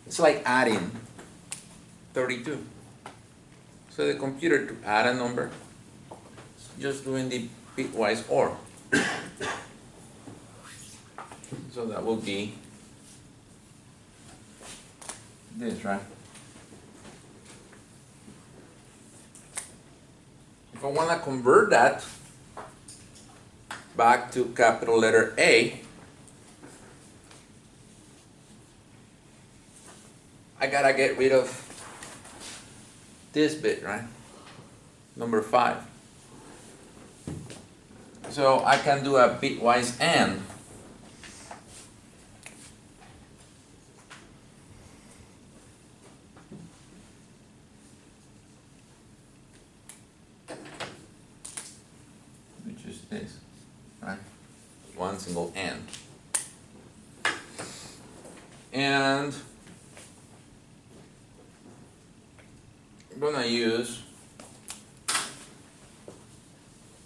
It's like adding 32. So the computer, to add a number, just doing the bitwise OR. So that will be this, right? If I want to convert that back to capital letter A, I gotta get rid of this bit, right? Number 5. So I can do a bitwise AND. Which is this, right? One single AND. And I'm gonna use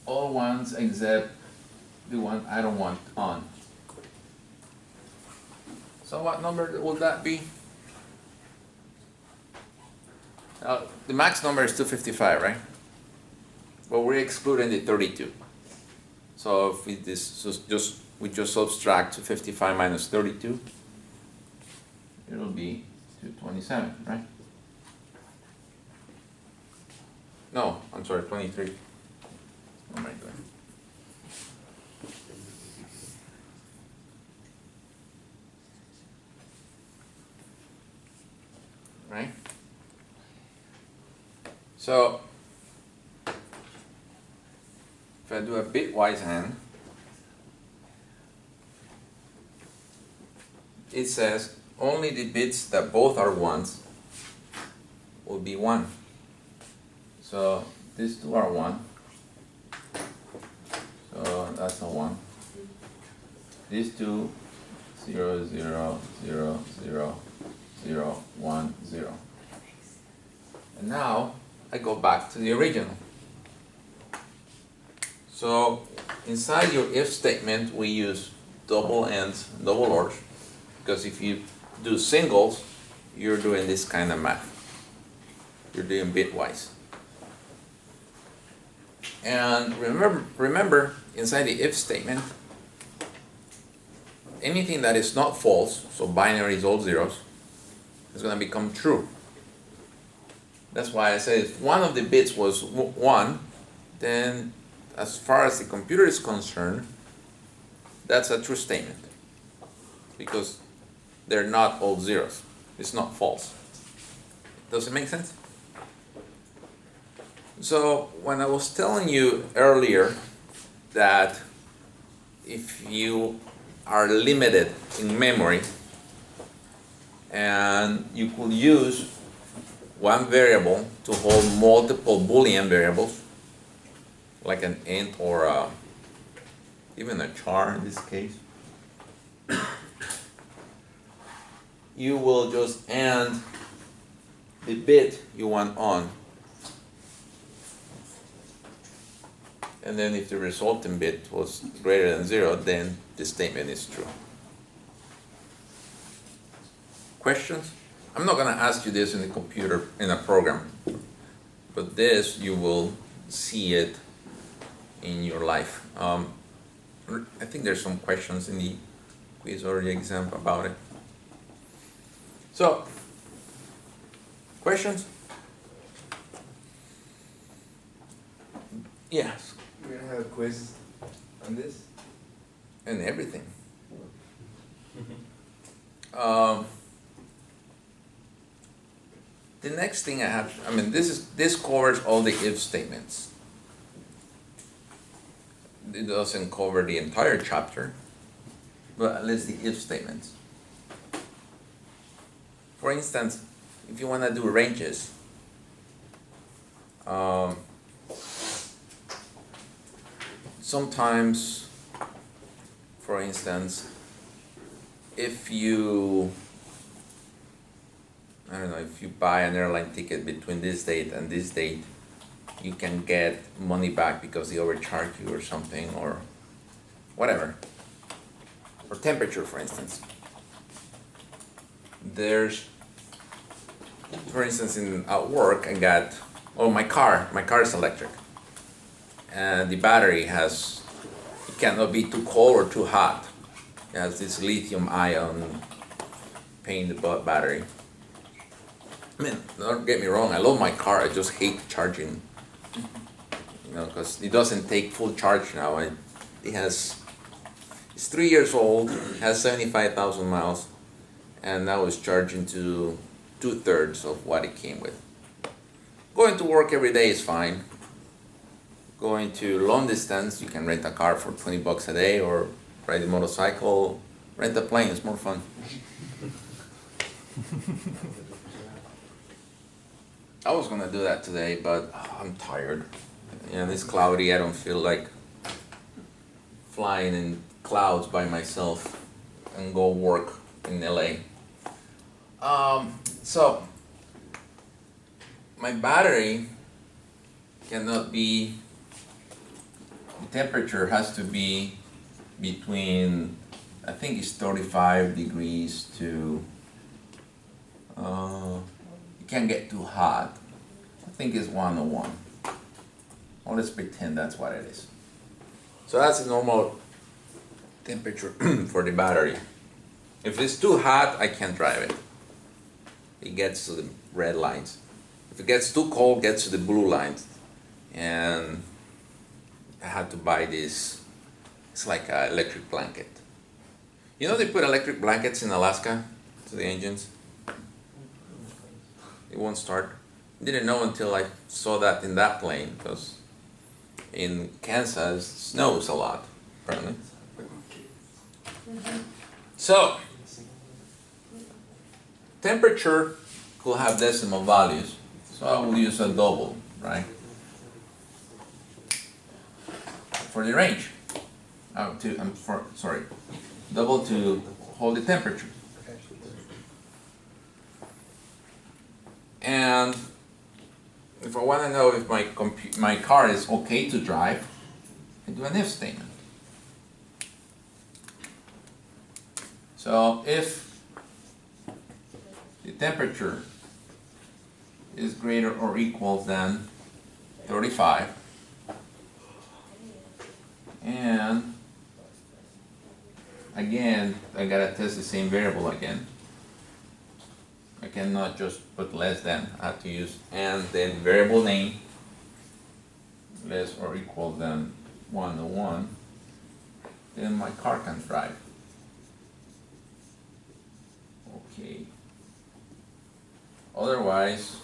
all ones except the one I don't want on. So what number will that be? The max number is 255, right? But we're excluding the 32. So if we just subtract 255 minus 32, it'll be 227, right? No, I'm sorry, 23. What am I doing? Right? So if I do a bitwise AND, it says only the bits that both are ones will be 1. So these two are 1. So that's a 1. These two, 0, 0, 0, 0, 0, 1, 0. And now I go back to the original. So inside your if statement, we use double ANDs, double ORs, because if you do singles, you're doing this kind of math. You're doing bitwise. And remember, inside the if statement, anything that is not false, so binary is all zeros, is going to become true. That's why I said if one of the bits was 1, then as far as the computer is concerned, that's a true statement, because they're not all zeros. It's not false. Does it make sense? So when I was telling you earlier that if you are limited in memory and you could use one variable to hold multiple Boolean variables, like an int or even a char in this case, you will just AND the bit you want on. And then if the resulting bit was greater than 0, then the statement is true. Questions? I'm not going to ask you this in the computer, in a program, but this, you will see it in your life. I think there's some questions in the quiz or the exam about it. So, questions? Yes. We're gonna have a quiz on this? And everything. The next thing I have, this covers all the if statements. It doesn't cover the entire chapter, but at least the if statements. For instance, if you want to do ranges, sometimes, for instance, if you buy an airline ticket between this date and this date, you can get money back because they overcharge you or something, or whatever. Or temperature, for instance. There's for instance, at work, my car is electric, and the battery it cannot be too cold or too hot. It has this lithium ion pain the battery. I mean, don't get me wrong, I love my car, I just hate charging, because it doesn't take full charge now. It's 3 years old, has 75,000 miles, and now it's charging to 2/3 of what it came with. Going to work every day is fine. Going to long distance, you can rent a car for $20 a day, or ride a motorcycle, rent a plane, it's more fun. I was gonna do that today, but I'm tired. It's cloudy, I don't feel like flying in clouds by myself and go work in LA. So my battery cannot be, the temperature has to be between, I think it's 35 degrees to, it can't get too hot. I think it's 101. Well, let's pretend that's what it is. So that's the normal temperature for the battery. If it's too hot, I can't drive it. It gets to the red lines. If it gets too cold, it gets to the blue lines. And I had to buy this, it's like an electric blanket. They put electric blankets in Alaska to the engines? It won't start. Didn't know until I saw that in that plane, because in Kansas, it snows a lot, apparently. So, temperature could have decimal values, so I will use a double, right? For the range. Double to hold the temperature. And if I want to know if my car is okay to drive, I do an if statement. So if the temperature is greater or equal than 35, and again, I gotta test the same variable again. I cannot just put less than, I have to use and then variable name less or equal than 101, then my car can drive. Okay. Otherwise,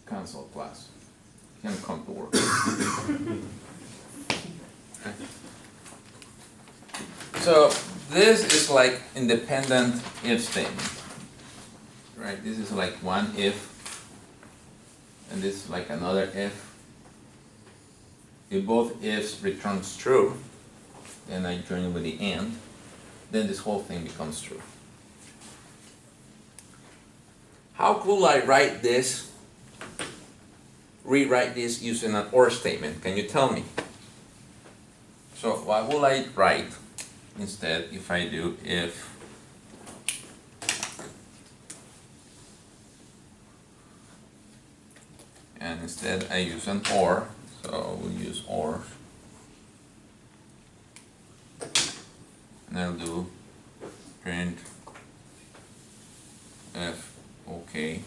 cancel class. Can't come to work. So this is like independent if statement, right? This is like one if, and this is like another if. If both ifs returns true, then I join with the and, then this whole thing becomes true. How could I rewrite this using an or statement? Can you tell me? So what will I write instead if I do if and instead I use an or, so we'll use or, and I'll do print f okay.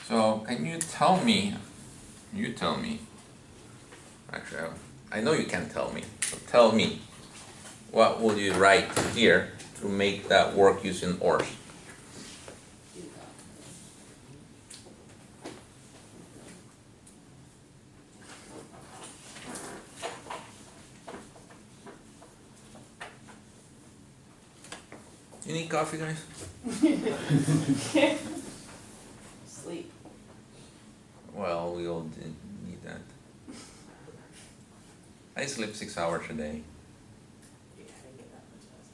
So can you tell me, actually I know you can't tell me, so tell me, what will you write here to make that work using ORs? You need coffee, guys? Sleep. Well, we all did need that. I sleep 6 hours a day. Yeah, I get that much last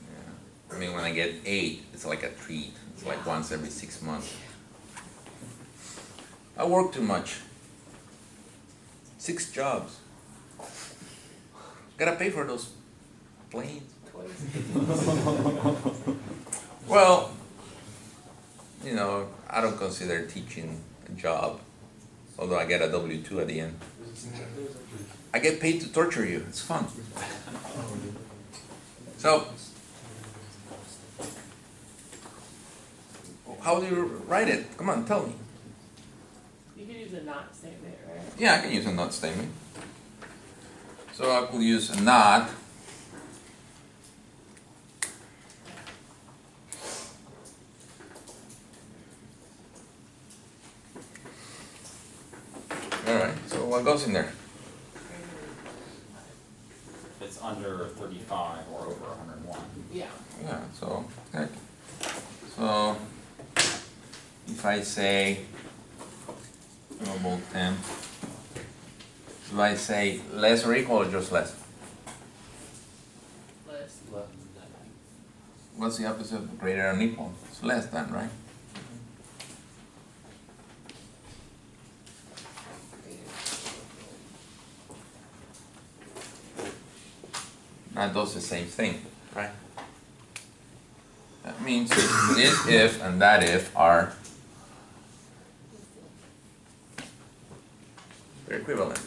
Yeah. mean, when I get 8, it's like a treat. It's like once every 6 months. I work too much. 6 jobs. Gotta pay for those planes. Well, you know, I don't consider teaching a job, although I get a W-2 at the end. I get paid to torture you. It's fun. So, how do you write it? Come on, tell me. You could use a not statement, right? Yeah, I can use a not statement. So I could use a not. Alright, so what goes in there? If it's under 35 or over 101. Yeah. Yeah, so, okay. So, if I say global temp, do I say less or equal or just less? Less. What's the opposite of greater than equal? It's less than, right? That does the same thing, right? That means this if and that if are they're equivalent.